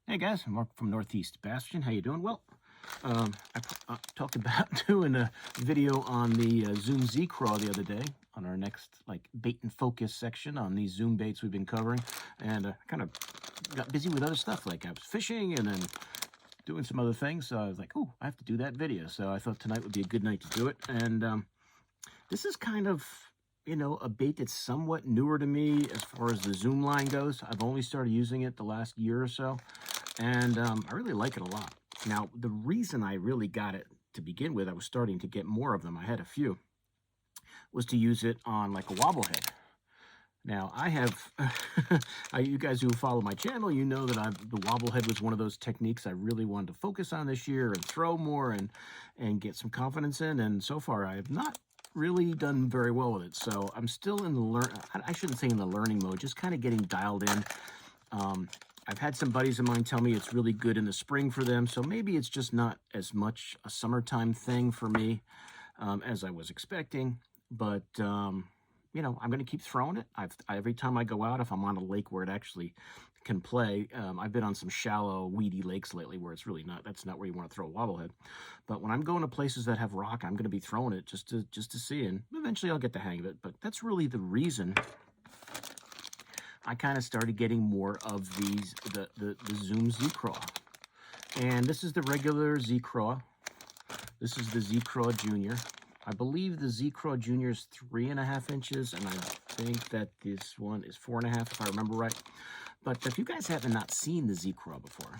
Hey guys, I'm Mark from Northeast Bastion. How you doing? Well, I talked about doing a video on the Zoom Z Craw the other day on our next bait and focus section on these Zoom baits we've been covering, and kind of got busy with other stuff. Like I was fishing and then doing some other things, so I was like, oh, I have to do that video. So I thought tonight would be a good night to do it, and this is kind of, a bait that's somewhat newer to me as far as the Zoom line goes. I've only started using it the last year or so, and I really like it a lot. Now, the reason I really got it to begin with, I was starting to get more of them, I had a few, was to use it on like a wobble head. Now, I have, you guys who follow my channel, you know that the wobble head was one of those techniques I really wanted to focus on this year and throw more and get some confidence in. And so far, I have not really done very well with it. So I'm still in the I shouldn't say in the learning mode, just kind of getting dialed in. I've had some buddies of mine tell me it's really good in the spring for them. So maybe it's just not as much a summertime thing for me as I was expecting. But, I'm going to keep throwing it. Every time I go out, if I'm on a lake where it actually can play, I've been on some shallow, weedy lakes lately where it's really that's not where you want to throw a wobblehead. But when I'm going to places that have rock, I'm going to be throwing it just to see, and eventually I'll get the hang of it. But that's really the reason I kind of started getting more of these, the Zoom Z Craw. And this is the regular Z Craw. This is the Z Craw Junior. I believe the Z Craw Junior is 3.5 inches, and I think that this one is 4.5, if I remember right. But if you guys have not seen the Z Craw before,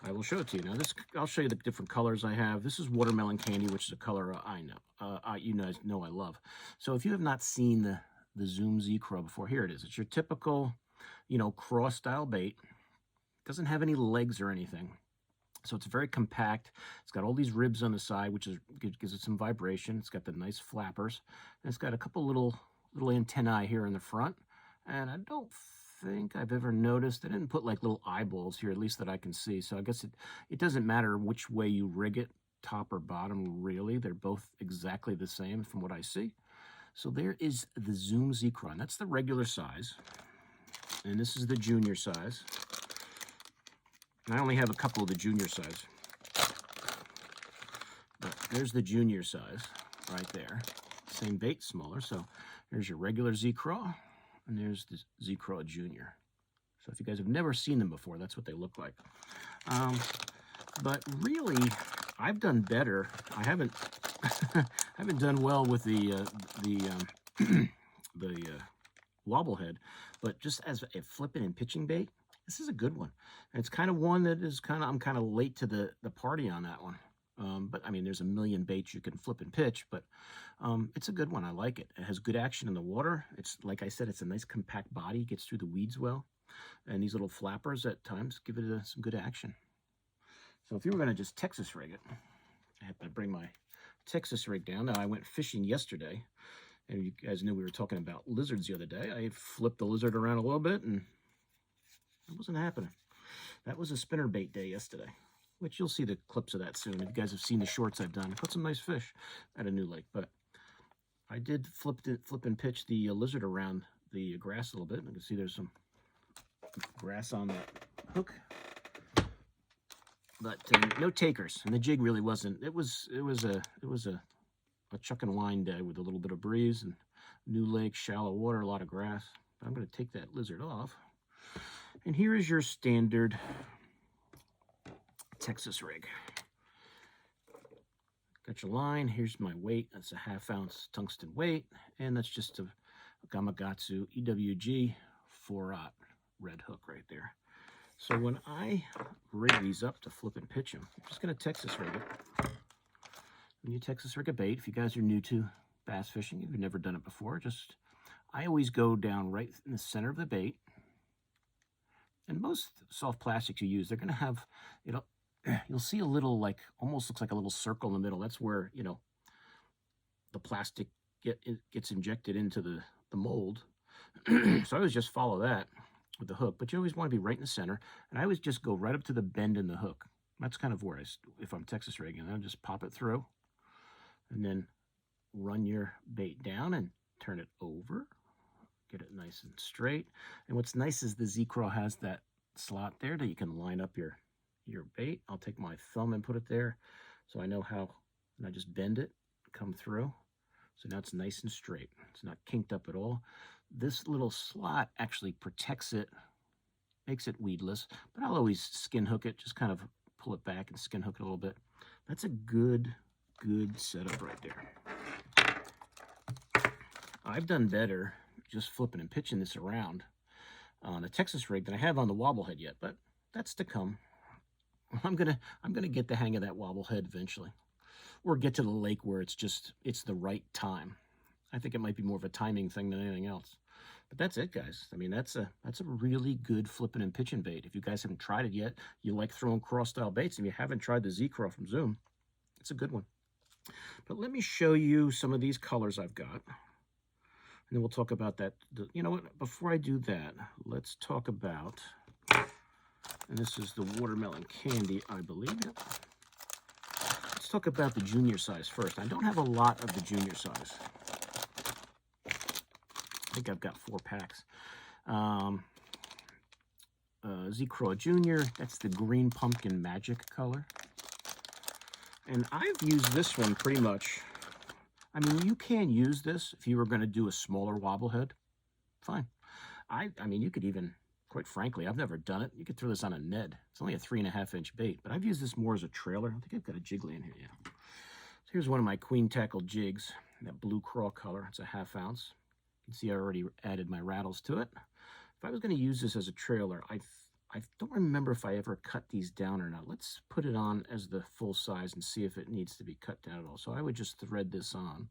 I will show it to you. Now, I'll show you the different colors I have. This is watermelon candy, which is a color I know, you guys know I love. So if you have not seen the Zoom Z Craw before, here it is. It's your typical, craw style bait. It doesn't have any legs or anything. So it's very compact. It's got all these ribs on the side, which gives it some vibration. It's got the nice flappers. And it's got a couple little antennae here in the front. And I don't think I've ever noticed, I didn't put like little eyeballs here, at least that I can see. So I guess it doesn't matter which way you rig it, top or bottom, really. They're both exactly the same from what I see. So there is the Zoom Z Craw. That's the regular size. And this is the junior size. And I only have a couple of the junior size. But there's the junior size right there. Same bait, smaller. So there's your regular Z Craw, and there's the Z Craw Junior. So if you guys have never seen them before, that's what they look like. But really, I've done better. I haven't haven't done well with the wobble head, but just as a flipping and pitching bait, this is a good one. And it's kind of one that is I'm kind of late to the party on that one. But I mean, there's a million baits you can flip and pitch, but it's a good one. I like it. It has good action in the water. It's, like I said, it's a nice compact body, gets through the weeds well. And these little flappers at times give it some good action. So if you were going to just Texas rig it, I have to bring my Texas rig down. Now, I went fishing yesterday, and you guys knew we were talking about lizards the other day. I flipped the lizard around a little bit, and it wasn't happening. That was a spinnerbait day yesterday, which you'll see the clips of that soon. If you guys have seen the shorts I've done, I caught some nice fish at a new lake. But I did flip and pitch the lizard around the grass a little bit. You can see there's some grass on that hook, but no takers. And the jig really wasn't. It was a chuck and wind day with a little bit of breeze and new lake, shallow water, a lot of grass. But I'm going to take that lizard off. And here is your standard Texas rig. Got your line. Here's my weight. That's a 1/2 ounce tungsten weight. And that's just a Gamakatsu EWG 4/0 red hook right there. So when I rig these up to flip and pitch them, I'm just going to Texas rig it. When you Texas rig a bait, if you guys are new to bass fishing, if you've never done it before, I always go down right in the center of the bait. And most soft plastics you use, they're going to have, you'll see a little, almost looks like a little circle in the middle. That's where, the plastic gets injected into the mold. So I always just follow that with the hook. But you always want to be right in the center. And I always just go right up to the bend in the hook. That's kind of where if I'm Texas rigging, I'll just pop it through. And then run your bait down and turn it over. Get it nice and straight. And what's nice is the Z Craw has that slot there that you can line up your bait. I'll take my thumb and put it there so I know how, and I just bend it, come through. So now it's nice and straight. It's not kinked up at all. This little slot actually protects it, makes it weedless, but I'll always skin hook it, just kind of pull it back and skin hook it a little bit. That's a good setup right there. I've done better just flipping and pitching this around on a Texas rig than I have on the wobble head yet, but that's to come. I'm gonna get the hang of that wobble head eventually, or get to the lake where it's the right time. I think it might be more of a timing thing than anything else. But that's it, guys. I mean, that's a really good flipping and pitching bait. If you guys haven't tried it yet, you like throwing Craw style baits, and you haven't tried the Z-Craw from Zoom, it's a good one. But let me show you some of these colors I've got, and then we'll talk about that. You know what? Before I do that, let's talk about, and this is the watermelon candy, I believe. Let's talk about the junior size first. I don't have a lot of the junior size. I think I've got 4 packs. Z-Craw Junior, that's the green pumpkin magic color. And I've used this one pretty much. I mean, you can use this if you were going to do a smaller wobble head. Fine. I mean, you could even, quite frankly, I've never done it. You could throw this on a Ned. It's only a 3.5-inch bait, but I've used this more as a trailer. I think I've got a jiggly in here, yeah. So here's one of my queen tackle jigs, that blue Craw color. It's a 1/2 ounce. You can see I already added my rattles to it. If I was going to use this as a trailer, I don't remember if I ever cut these down or not. Let's put it on as the full size and see if it needs to be cut down at all. So I would just thread this on.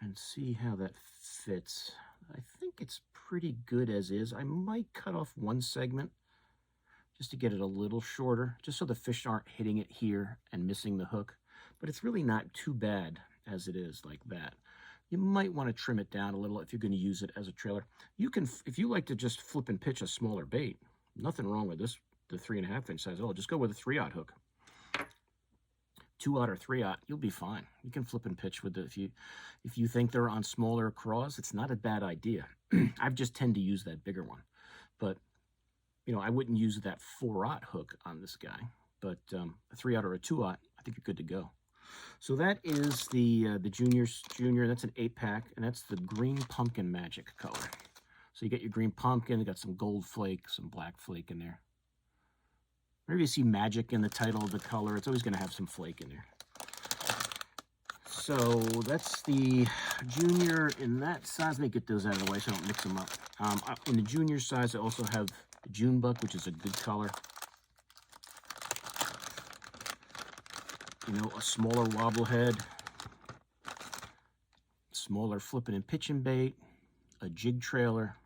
And see how that fits. I think it's pretty good as is. I might cut off one segment just to get it a little shorter, just so the fish aren't hitting it here and missing the hook. But it's really not too bad as it is like that. You might want to trim it down a little if you're going to use it as a trailer. You can, if you like to just flip and pitch a smaller bait, nothing wrong with this, the 3.5-inch size. Oh, just go with a 3/0 hook. 2/0 or 3/0, you'll be fine. You can flip and pitch with it. If you think they're on smaller craws, it's not a bad idea. I just tend to use that bigger one. But, you know, I wouldn't use that 4/0 hook on this guy. But a 3/0 or a 2/0, I think you're good to go. So that is the junior. That's an 8-pack, and that's the green pumpkin magic color. So you get your green pumpkin, you got some gold flake, some black flake in there. Whenever you see magic in the title of the color, it's always going to have some flake in there. So that's the junior in that size. Let me get those out of the way so I don't mix them up. In the junior size, I also have the June Buck, which is a good color. You know, a smaller wobble head, smaller flipping and pitching bait, a jig trailer.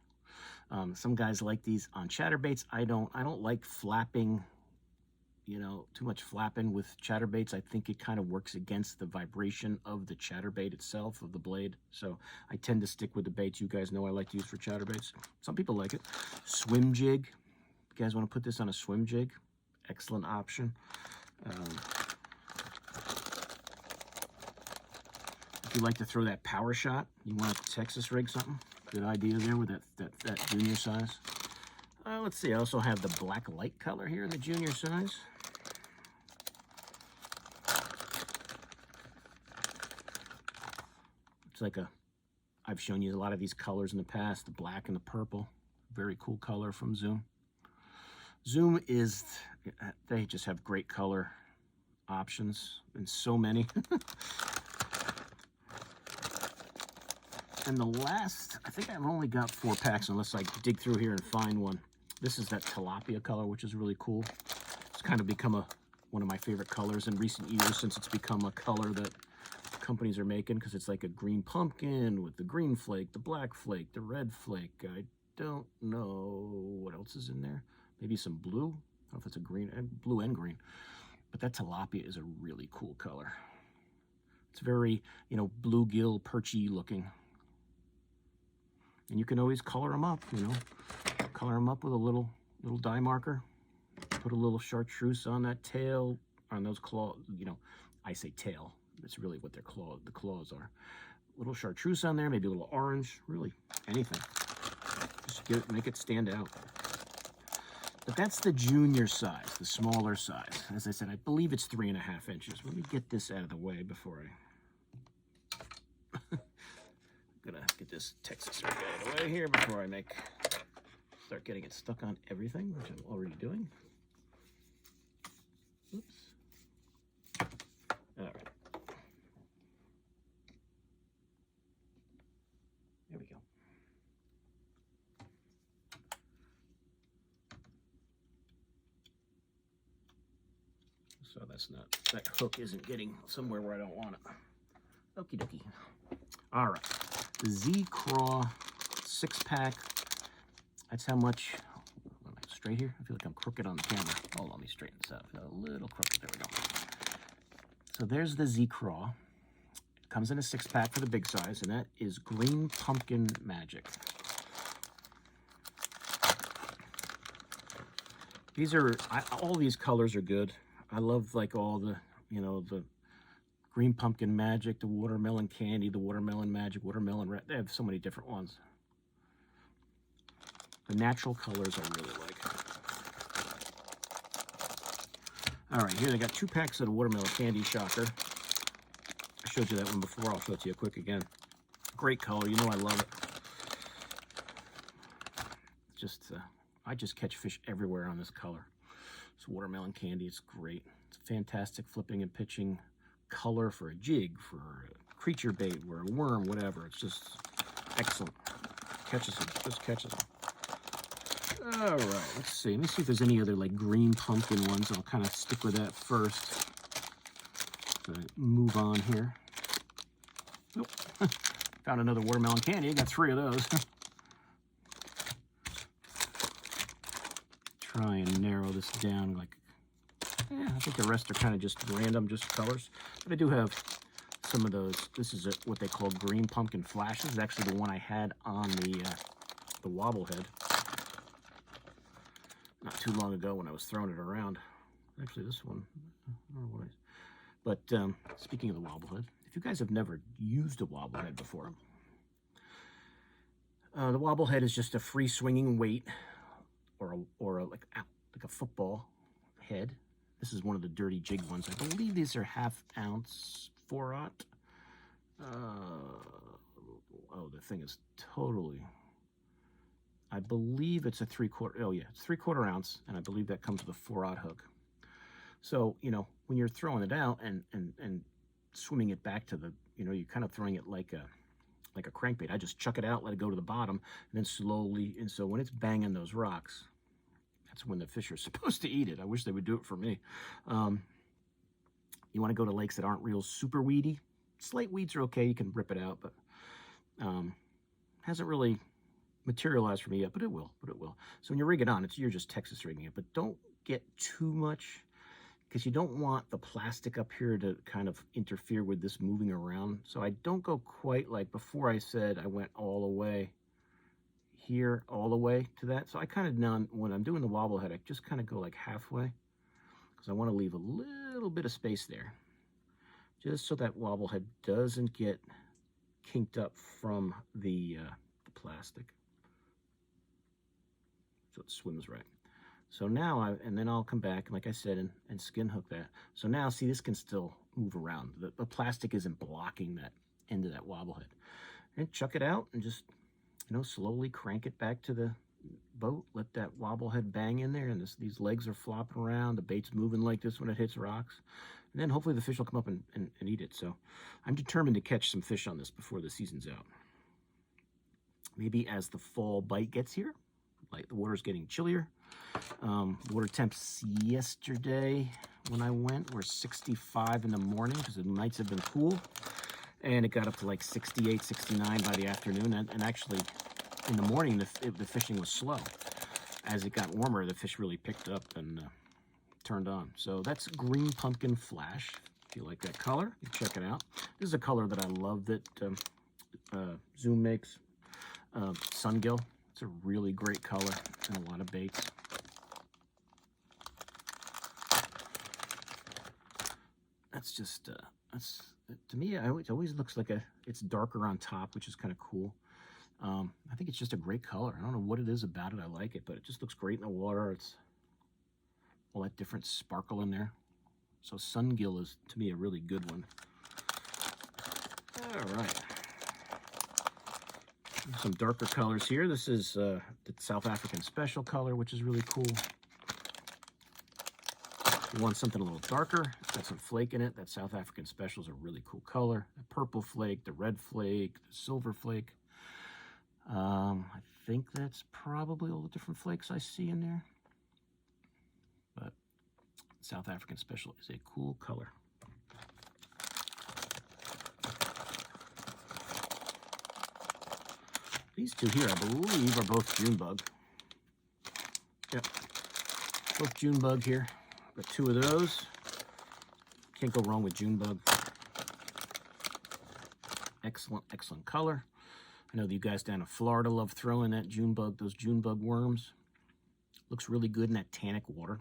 Some guys like these on chatterbaits. I don't like flapping, you know, too much flapping with chatterbaits. I think it kind of works against the vibration of the chatterbait itself, of the blade. So I tend to stick with the baits you guys know I like to use for chatterbaits. Some people like it. Swim jig. You guys want to put this on a swim jig? Excellent option. If you like to throw that power shot, you want a Texas rig something, good idea there with that junior size. Let's see, I also have the black light color here in the junior size. It's like I've shown you a lot of these colors in the past, the black and the purple. Very cool color from Zoom. Zoom they just have great color options, and so many. And the last, I think I've only got 4 packs unless I dig through here and find one. This is that tilapia color, which is really cool. It's kind of become one of my favorite colors in recent years, since it's become a color that companies are making, because it's like a green pumpkin with the green flake, the black flake, the red flake. I don't know what else is in there. Maybe some blue. I don't know if it's a green, blue and green. But that tilapia is a really cool color. It's very, you know, bluegill, perchy looking. And you can always color them up, you know. Color them up with a little dye marker. Put a little chartreuse on that tail, on those claws. You know, I say tail. It's really what the claws are. little chartreuse on there, maybe a little orange, really anything. Just make it stand out. But that's the junior size, the smaller size. As I said, I believe it's 3.5 inches. Let me get this out of the way before I... I'm gonna get this Texas out of the way here before I start getting it stuck on everything, which I'm already doing. Oops. All right. There we go. So that hook isn't getting somewhere where I don't want it. Okie dokie. All right. The Z Craw 6-pack. That's how much. Am I straight here? I feel like I'm crooked on the camera. Hold on, let me straighten this out. I feel a little crooked. There we go. So there's the Z Craw. It comes in a 6-pack for the big size, and that is Green Pumpkin Magic. These are, all these colors are good. I love like all the, the Green Pumpkin Magic, the Watermelon Candy, the Watermelon Magic, Watermelon Red. They have so many different ones. The natural colors I really like. All right, here they got 2 packs of the Watermelon Candy Shocker. I showed you that one before. I'll show it to you quick again. Great color. You know I love it. Just, I just catch fish everywhere on this color. It's Watermelon Candy. It's great. It's a fantastic flipping and pitching color for a jig, for a creature bait, or a worm, whatever. It's just excellent. Catches them. Just catches them. All right, let's see. Let me see if there's any other like green pumpkin ones. I'll kind of stick with that first. Move on here. Nope. Found another Watermelon Candy. I got 3 of those. Try and narrow this down. Like, yeah, I think the rest are kind of just random, just colors. But I do have some of those. This is what they call Green Pumpkin Flashes. It's actually the one I had on the Wobble head not too long ago when I was throwing it around. Actually, this one, I don't know what but speaking of the Wobble head, if you guys have never used a Wobble head before, the Wobble head is just a free swinging weight, or like a football head. This is one of the dirty jig ones. I believe these are 1/2 ounce 4/0. Oh, the thing is totally. I believe it's a 3/4. Oh yeah, it's 3/4 ounce, and I believe that comes with a 4/0 hook. So when you're throwing it out and swimming it back to the, you're kind of throwing it like a crankbait. I just chuck it out, let it go to the bottom, and then slowly. And so when it's banging those rocks, that's when the fish are supposed to eat it. I wish they would do it for me. You want to go to lakes that aren't real super weedy. Slight weeds are okay. You can rip it out, but hasn't really materialized for me yet, but it will. So when you rig it on, you're just Texas rigging it, but don't get too much, because you don't want the plastic up here to kind of interfere with this moving around. So I don't go quite like before. I said I went all the way here, all the way to that. So I kind of, when I'm doing the Wobble head, I just kind of go like halfway, because I want to leave a little bit of space there, just so that Wobble head doesn't get kinked up from the plastic, so it swims right. So now, and then I'll come back, like I said, and skin hook that. So now, see, this can still move around. The plastic isn't blocking that end of that Wobble head. And chuck it out and just, slowly crank it back to the boat. Let that Wobble head bang in there, and these legs are flopping around. The bait's moving like this when it hits rocks. And then hopefully the fish will come up and eat it. So I'm determined to catch some fish on this before the season's out. Maybe as the fall bite gets here, like the water's getting chillier. Water temps yesterday when I went were 65 in the morning, because the nights have been cool, and it got up to like 68, 69 by the afternoon. And actually in the morning the fishing was slow. As it got warmer, the fish really picked up and turned on. So that's Green Pumpkin Flash. If you like that color, you check it out. This is a color that I love that Zoom makes. Sungill. It's a really great color in a lot of baits. That's just, To me, it always looks like it's darker on top, which is kind of cool. I think it's just a great color. I don't know what it is about it. I like it, but it just looks great in the water. It's all that different sparkle in there. So Sungill is, to me, a really good one. All right. Some darker colors here. This is the South African Special color, which is really cool. If you want something a little darker, it's got some flake in it. That South African Special is a really cool color. The purple flake, the red flake, the silver flake. I think that's probably all the different flakes I see in there. But South African Special is a cool color. These two here, I believe, are both Junebug. Yep, both Junebug here. Got two of those. Can't go wrong with Junebug. Excellent, excellent color. I know that you guys down in Florida love throwing that Junebug, those Junebug worms. Looks really good in that tannic water.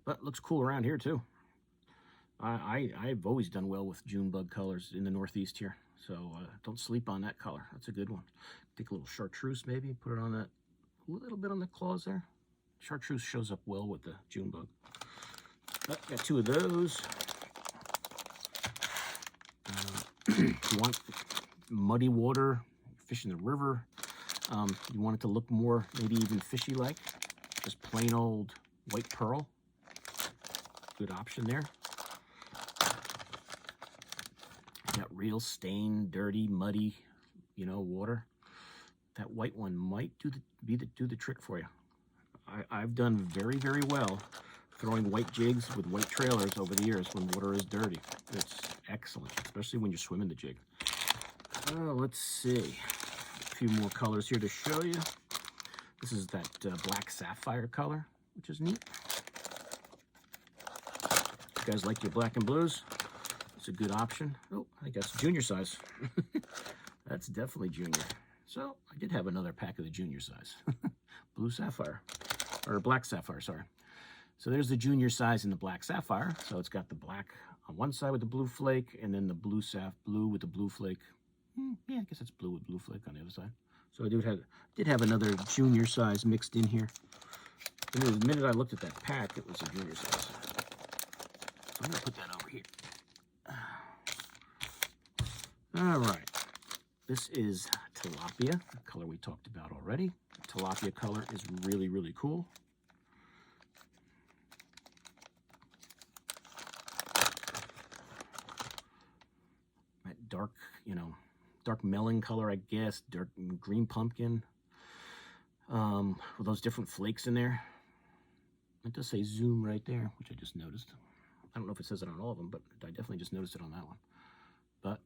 But looks cool around here too. I've always done well with Junebug colors in the Northeast here. So don't sleep on that color. That's a good one. Take a little chartreuse maybe, put it on that, a little bit on the claws there. Chartreuse shows up well with the Junebug. Got two of those. If you want muddy water, fish in the river, you want it to look more, maybe even fishy-like, just plain old white pearl. Good option there. Got real stained, dirty, muddy, water. That white one might do the trick for you. I've done very, very well throwing white jigs with white trailers over the years when water is dirty. It's excellent, especially when you're swimming the jig. Let's see. A few more colors here to show you. This is that black sapphire color, which is neat. You guys like your black and blues? It's a good option. Oh, I think that's junior size. That's definitely junior. So I did have another pack of the junior size. Blue sapphire, or black sapphire, sorry. So there's the junior size in the black sapphire. So it's got the black on one side with the blue flake, and then the blue with the blue flake. Yeah, I guess it's blue with blue flake on the other side. So I did have another junior size mixed in here. And the minute I looked at that pack, it was a junior size. So I'm gonna put that over here. All right, this is tilapia, the color we talked about already. The tilapia color is really, really cool. That dark, dark melon color, I guess, dark green pumpkin, with those different flakes in there. It does say zoom right there, which I just noticed. I don't know if it says it on all of them, but I definitely just noticed it on that one. But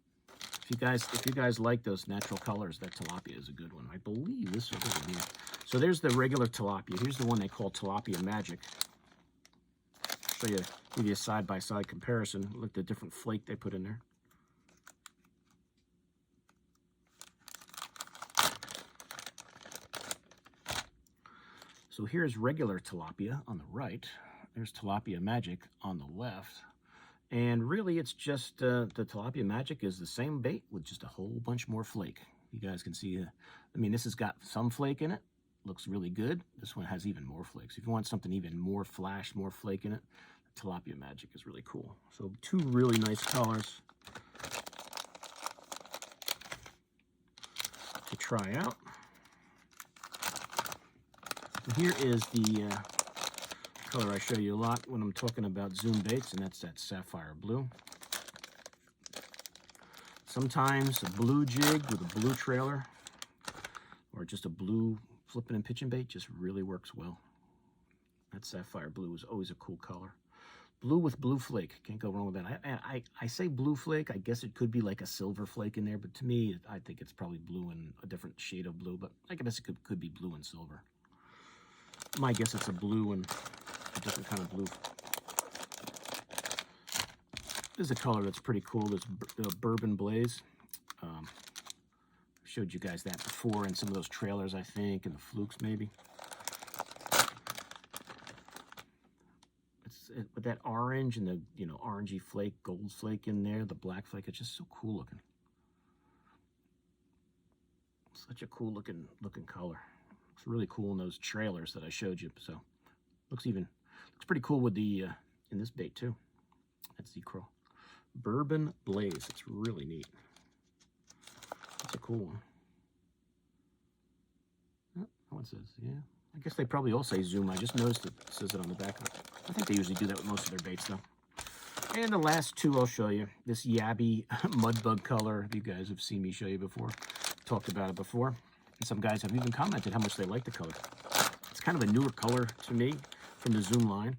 if you guys like those natural colors, that tilapia is a good one. I believe this one here. So there's the regular tilapia. Here's the one they call tilapia magic. I'll show you, give you a side-by-side comparison. Look at the different flake they put in there. So here's regular tilapia on the right. There's tilapia magic on the left. And really, it's just the tilapia magic is the same bait with just a whole bunch more flake. You guys can see, this has got some flake in it. Looks really good. This one has even more flakes. If you want something even more flash, more flake in it, tilapia magic is really cool. So two really nice colors to try out. And here is the color I show you a lot when I'm talking about zoom baits, and that's that sapphire blue. Sometimes a blue jig with a blue trailer or just a blue flipping and pitching bait just really works well. That sapphire blue is always a cool color. Blue with blue flake, can't go wrong with that. I say blue flake, I guess it could be like a silver flake in there, but to me, I think it's probably blue and a different shade of blue, but I guess it could be blue and silver. My guess it's a blue and a different kind of blue. This is a color that's pretty cool. This Bourbon Blaze. Showed you guys that before in some of those trailers, I think, and the flukes maybe. with that orange and the, you know, orangey flake, gold flake in there, the black flake. It's just so cool looking. Such a cool looking color. Looks really cool in those trailers that I showed you. So looks pretty cool with the in this bait too. That's the Craw Bourbon Blaze. It's really neat. That's a cool one. Oh, that one says, yeah. I guess they probably all say Zoom. I just noticed it says it on the back. I think they usually do that with most of their baits, though. And the last two I'll show you. This Yabby Mudbug color. You guys have seen me show you before. Talked about it before. And some guys have even commented how much they like the color. It's kind of a newer color to me from the Zoom line.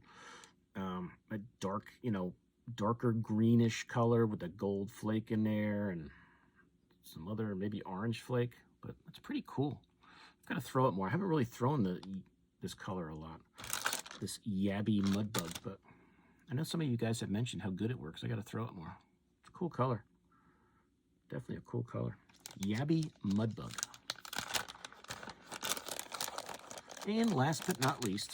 A dark, you know, darker greenish color with a gold flake in there and some other maybe orange flake. But it's pretty cool. Got to throw it more. I haven't really thrown this color a lot, this Yabby Mudbug, but I know some of you guys have mentioned how good it works. I got to throw it more. It's a cool color. Definitely a cool color. Yabby Mudbug. And last but not least,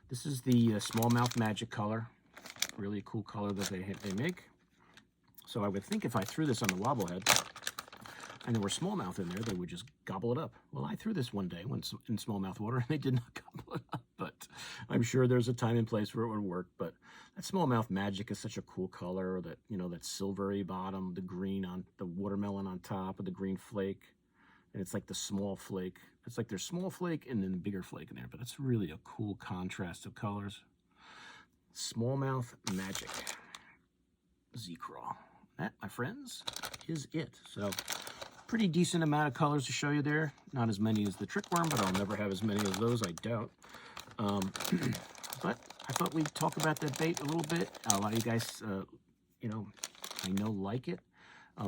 this is the Smallmouth Magic color. Really cool color that they make. So I would think if I threw this on the wobble head, and there were smallmouth in there, they would just gobble it up. Well, I threw this one day when in smallmouth water, and they did not gobble it up. But I'm sure there's a time and place where it would work. But that Smallmouth Magic is such a cool color. That, you know, that silvery bottom, the green on the watermelon on top of the green flake, and it's like the small flake. It's like there's small flake and then the bigger flake in there. But it's really a cool contrast of colors. Smallmouth Magic Z-Craw. That, my friends, is it. So pretty decent amount of colors to show you there. Not as many as the trick worm, but I'll never have as many as those, I doubt. But I thought we'd talk about that bait a little bit. A lot of you guys, you know, I know like it.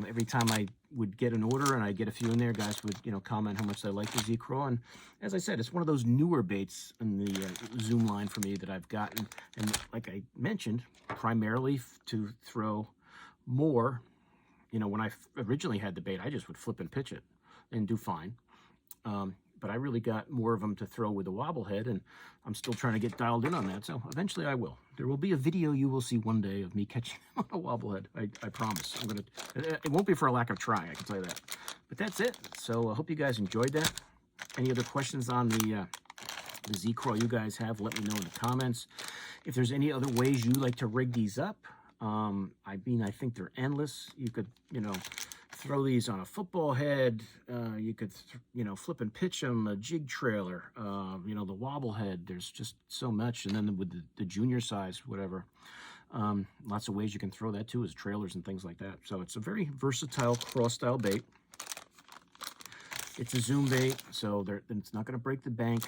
Every time I would get an order and I get a few in there, guys would, you know, comment how much they like the Z-Craw. And as I said, it's one of those newer baits in the Zoom line for me that I've gotten. And like I mentioned, primarily to throw more. You know, when I originally had the bait, I just would flip and pitch it and do fine. But I really got more of them to throw with the wobble head, and I'm still trying to get dialed in on that. So eventually I will. There will be a video you will see one day of me catching them on a wobble head. I promise. It won't be for a lack of trying, I can tell you that. But that's it. So I hope you guys enjoyed that. Any other questions on the Z-Craw you guys have, let me know in the comments. If there's any other ways you like to rig these up, I mean, I think they're endless. You could, you know, throw these on a football head. You could, you know, flip and pitch them, a jig trailer, you know, the wobble head. There's just so much. And then with the junior size, whatever, lots of ways you can throw that too, as trailers and things like that. So it's a very versatile Craw style bait. It's a Zoom bait, so it's not going to break the bank.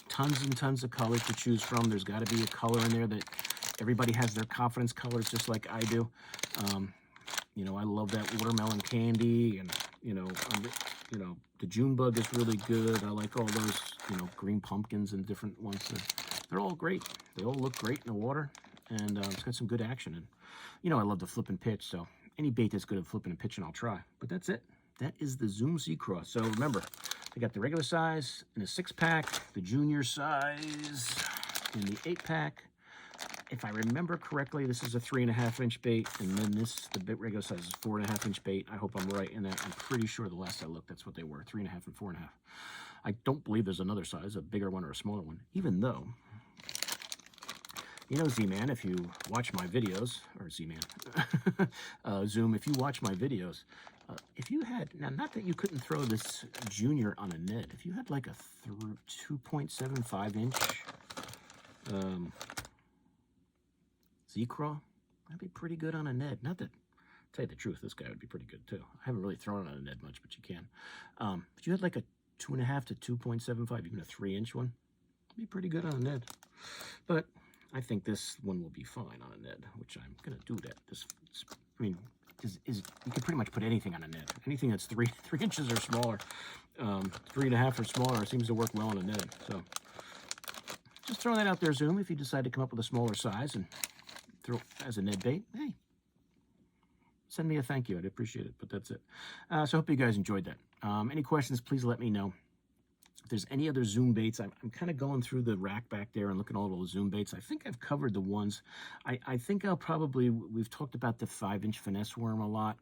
Tons and tons of colors to choose from. There's got to be a color in there that everybody has their confidence colors, just like I do. You know, I love that watermelon candy, and you know, the June bug is really good. I like all those, you know, green pumpkins and different ones. They're all great. They all look great in the water, and it's got some good action. And you know, I love to flip and pitch, so any bait that's good at flipping and pitching, I'll try. But that's it. That is the Zoom Z-Craw. So remember, I got the regular size in a 6-pack, the junior size in the 8-pack. If I remember correctly, this is a 3.5-inch bait, and then the regular size is 4.5-inch bait. I hope I'm right in that. I'm pretty sure the last I looked, that's what they were, 3.5 and 4.5. I don't believe there's another size, a bigger one or a smaller one, even though, you know, Z-Man, if you watch my videos, or Z-Man, Zoom, if you watch my videos, if you had, now not that you couldn't throw this junior on a Ned, if you had like a 2.75-inch Z-Craw, that'd be pretty good on a Ned. Not that, tell you the truth, this guy would be pretty good too. I haven't really thrown it on a Ned much, but you can. If you had like a 2.5 to 2.75, even a 3-inch one, it'd be pretty good on a Ned. But I think this one will be fine on a Ned, which I'm gonna do that. I mean, you can pretty much put anything on a Ned. Anything that's 3 inches or smaller, 3.5 or smaller seems to work well on a Ned. So just throwing that out there, Zoom. If you decide to come up with a smaller size and throw as a Ned bait, hey, send me a thank you. I'd appreciate it. But that's it. So I hope you guys enjoyed that. Any questions, please let me know. If there's any other Zoom baits. I'm kind of going through the rack back there and looking at all those Zoom baits. I think I've covered the ones. I think we've talked about the 5-inch finesse worm a lot.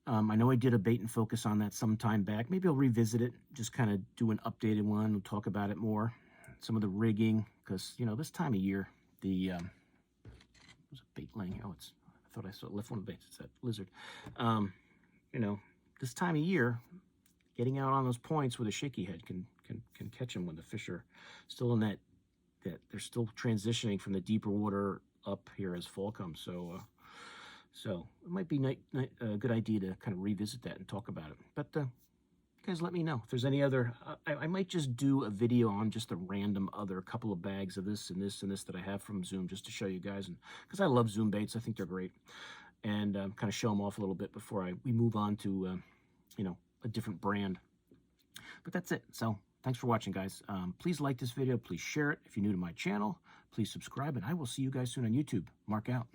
I know I did a bait and focus on that some time back. Maybe I'll revisit it, just kind of do an updated one and talk about it more. Some of the rigging, because, you know, this time of year, there's a bait laying here. Oh, I thought I saw left one of the baits. It's that lizard. You know, this time of year, getting out on those points with a shaky head can catch them when the fish are still in that they're still transitioning from the deeper water up here as fall comes. So it might be a good idea to kind of revisit that and talk about it. But you guys let me know if there's any other. I might just do a video on just a random other couple of bags of this and this and this that I have from Zoom, just to show you guys, and because I love Zoom baits. I think they're great, and kind of show them off a little bit before we move on to you know, a different brand. But that's it. So thanks for watching, guys. Please like this video. Please share it. If you're new to my channel, please subscribe, and I will see you guys soon on YouTube. Mark out.